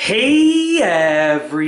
Hey everybody!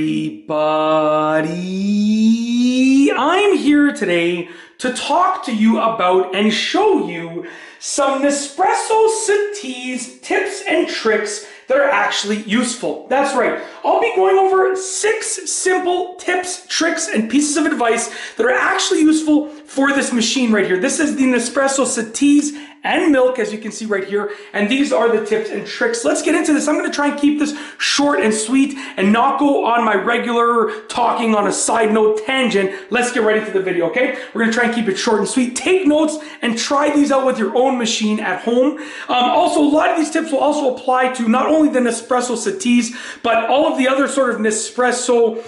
I'm here today to talk to you about and show you some Nespresso Citiz tips and tricks that are actually useful. That's right. I'll be going over 6 simple tips, tricks, and pieces of advice that are actually useful for this machine right here. This is the Nespresso Citiz and Milk, as you can see right here, and these are the tips and tricks. Let's get into this. I'm going to try and keep this short and sweet and not go on my regular talking on a side note tangent. Let's get right into the video, okay? We're going to try and keep it short and sweet. Take notes and try these out with your own machine at home. Also, a lot of these tips will also apply to not only the Nespresso Citiz, but all of the other sort of Nespresso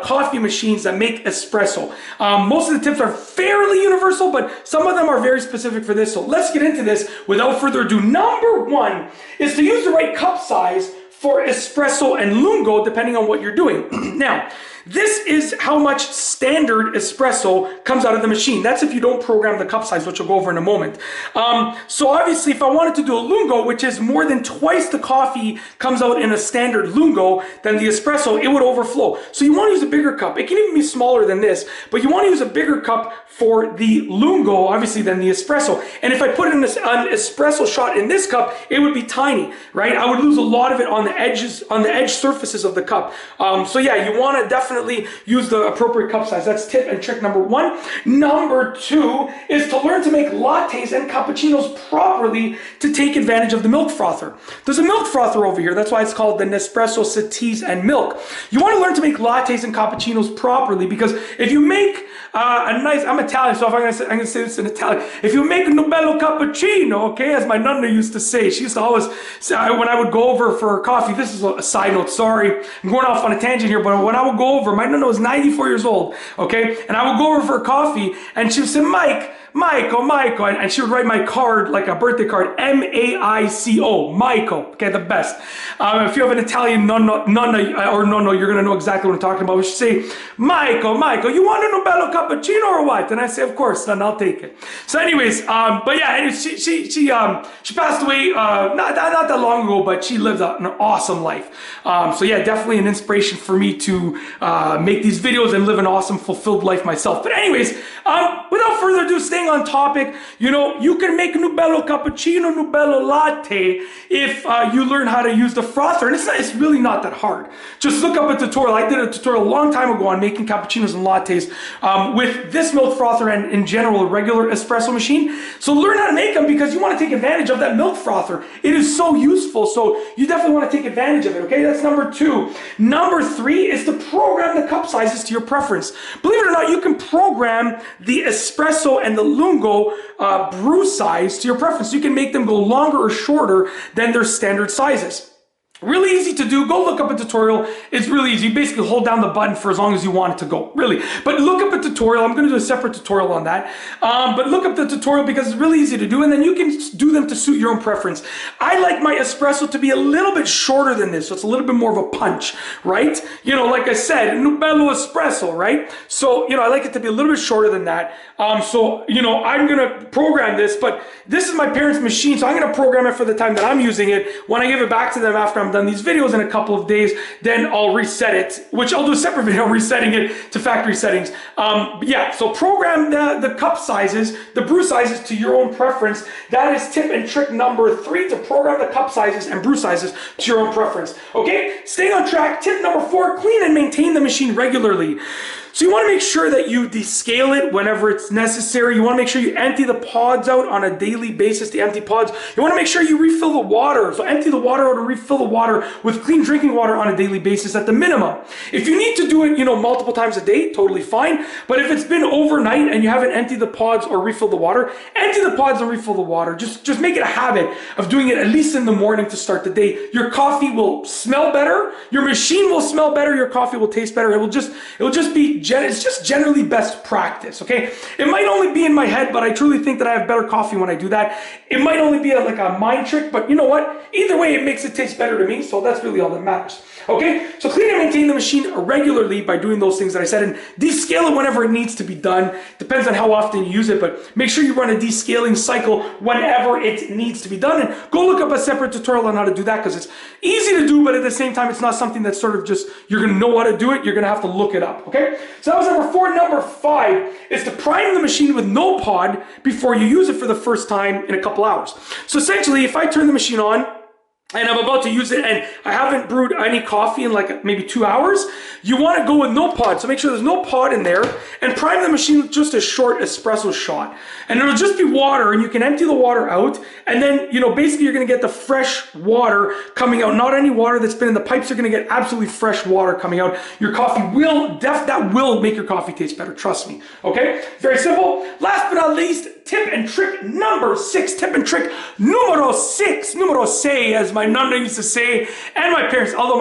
coffee machines that make espresso. Most of the tips are fairly universal, but some of them are very specific for this. So let's get into this without further ado. Number 1 is to use the right cup size for espresso and lungo, depending on what you're doing. Now, this is how much standard espresso comes out of the machine. That's if you don't program the cup size, which we'll go over in a moment. So obviously, if I wanted to do a lungo, which is more than twice the coffee comes out in a standard lungo than the espresso, it would overflow. So you want to use a bigger cup. It can even be smaller than this, but you want to use a bigger cup for the lungo, obviously, than the espresso. And if I put in an espresso shot in this cup, it would be tiny, right? I would lose a lot of it on the edges, on the edge surfaces of the cup. So yeah, you want to definitely use the appropriate cup size. That's tip and trick number 1. Number 2 is to learn to make lattes and cappuccinos properly to take advantage of the milk frother. There's a milk frother over here. That's why it's called the Nespresso Citiz and Milk. You want to learn to make lattes and cappuccinos properly, because if you make a nice, I'm Italian, so if I'm gonna say this in Italian. If you make a bello cappuccino, okay, as my nonna used to say, she used to always say, when I would go over for coffee, this is a side note, sorry, I'm going off on a tangent here, but when I would go over, my nonna was 94 years old, okay, and I would go over for coffee, and she would say, Michael, and she would write my card, like a birthday card, M-A-I-C-O, Michael, okay, the best. If you have an Italian nonna or nonno, you're gonna know exactly what I'm talking about. She'd say, Michael, you want a bello cappuccino or what? And I say, of course, then I'll take it. So anyways, but yeah, anyways, she passed away, not that long ago, but she lived an awesome life. So yeah, definitely an inspiration for me to make these videos and live an awesome, fulfilled life myself. But anyways, without further ado, staying on topic, you can make a bello cappuccino, bello latte if you learn how to use the frother. And it's really not that hard. Just look up a tutorial. I did a tutorial a long time ago on making cappuccinos and lattes with this milk frother and in general a regular espresso machine. So learn how to make them, because you want to take advantage of that milk frother. It is so useful, so you definitely want to take advantage of it, okay? That's number 2. Number 3 is to program the cup sizes to your preference. Believe it or not, you can program the espresso and the lungo brew size to your preference. You can make them go longer or shorter than their standard sizes. Really easy to do. Go look up a tutorial. It's really easy. You basically hold down the button for as long as you want it to go, really. But look up a tutorial. I'm going to do a separate tutorial on that. But look up the tutorial, because it's really easy to do, and then you can do them to suit your own preference. I like my espresso to be a little bit shorter than this, so it's a little bit more of a punch, right? Like I said, bello espresso, right? So, I like it to be a little bit shorter than that. So, I'm going to program this, but this is my parents' machine, so I'm going to program it for the time that I'm using it. When I give it back to them after I'm done these videos in a couple of days, then I'll reset it, which I'll do a separate video resetting it to factory settings. Yeah, so program the cup sizes, the brew sizes to your own preference. That is tip and trick number 3, to program the cup sizes and brew sizes to your own preference. Okay, staying on track. Tip number 4, clean and maintain the machine regularly. So you want to make sure that you descale it whenever it's necessary. You want to make sure you empty the pods out on a daily basis, the empty pods. You want to make sure you refill the water. So empty the water out and refill the water with clean drinking water on a daily basis at the minimum. If you need to do it, multiple times a day, totally fine. But if it's been overnight and you haven't emptied the pods or refilled the water, empty the pods and refill the water. Just make it a habit of doing it at least in the morning to start the day. Your coffee will smell better. Your machine will smell better. Your coffee will taste better. It will just be it's just generally best practice, okay? It might only be in my head, but I truly think that I have better coffee when I do that. It might only be like a mind trick, but you know what? Either way, it makes it taste better to me, so that's really all that matters. Okay, so clean and maintain the machine regularly by doing those things that I said, and descale it whenever it needs to be done. Depends on how often you use it, but make sure you run a descaling cycle whenever it needs to be done. And go look up a separate tutorial on how to do that, because it's easy to do, but at the same time, it's not something that's sort of just, you're gonna know how to do it, you're gonna have to look it up, okay? So that was number 4. Number 5 is to prime the machine with no pod before you use it for the first time in a couple hours. So essentially, if I turn the machine on, and I'm about to use it, and I haven't brewed any coffee in like maybe 2 hours, you want to go with no pod. So make sure there's no pod in there, and prime the machine with just a short espresso shot. And it'll just be water, and you can empty the water out, and then, you know, basically you're going to get the fresh water coming out. Not any water that's been in the pipes. You're going to get absolutely fresh water coming out. Your coffee will, that will make your coffee taste better. Trust me. Okay? Very simple. Last but not least, tip and trick number 6. Tip and trick numero 6. Numero 6, as my nonna used to say, and my parents, although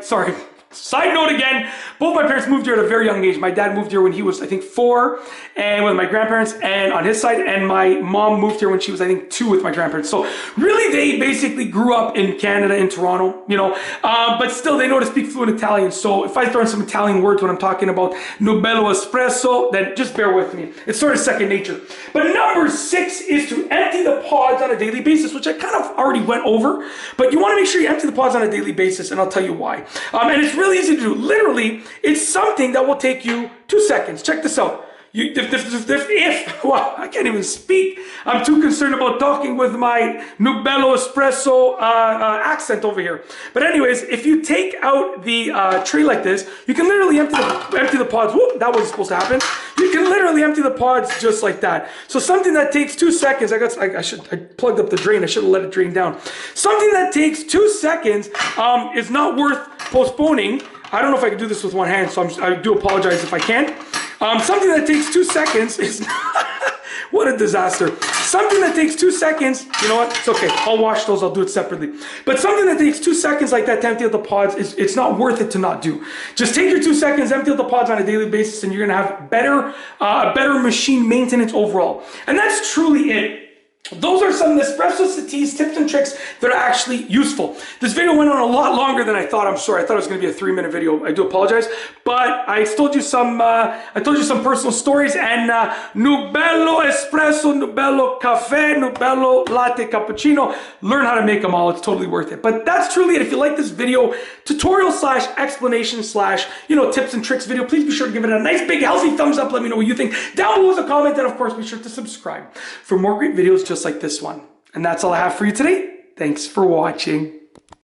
sorry, side note again, both my parents moved here at a very young age. My dad moved here when he was, I think, 4, and with my grandparents, and on his side, and my mom moved here when she was, I think, 2 with my grandparents. So really, they basically grew up in Canada, in Toronto, you know, but still, they know to speak fluent Italian. So if I throw in some Italian words when I'm talking about Nobello Espresso, then just bear with me. It's sort of second nature. But number 6 is to empty the pods on a daily basis, which I kind of already went over, but you want to make sure you empty the pods on a daily basis, and I'll tell you why. And it's really easy to do. Literally, it's something that will take you 2 seconds. Check this out. Well, I can't even speak. I'm too concerned about talking with my Nubello Espresso accent over here. But anyways, if you take out the tray like this, you can literally empty the pods. Whoop, that wasn't supposed to happen. You can literally empty the pods just like that. So something that takes 2 seconds, I plugged up the drain. I should have let it drain down. Something that takes 2 seconds is not worth postponing. I don't know if I can do this with one hand, so I do apologize if I can't. Something that takes 2 seconds is what a disaster. Something that takes 2 seconds, you know what? It's okay. I'll wash those. I'll do it separately. But something that takes 2 seconds like that to empty out the pods, it's not worth it to not do. Just take your 2 seconds, empty out the pods on a daily basis, and you're going to have better machine maintenance overall. And that's truly it. Those are some Nespresso Citiz tips and tricks that are actually useful. This video went on a lot longer than I thought. I'm sorry. I thought it was going to be a 3-minute video. I do apologize. But I told you some personal stories, and Nubello Espresso, Nubello Cafe, Nubello Latte Cappuccino. Learn how to make them all. It's totally worth it. But that's truly it. If you like this video, tutorial / explanation / tips and tricks video, please be sure to give it a nice big healthy thumbs up. Let me know what you think down below in a comment, and of course be sure to subscribe for more great videos just like this one. And that's all I have for you today. Thanks for watching.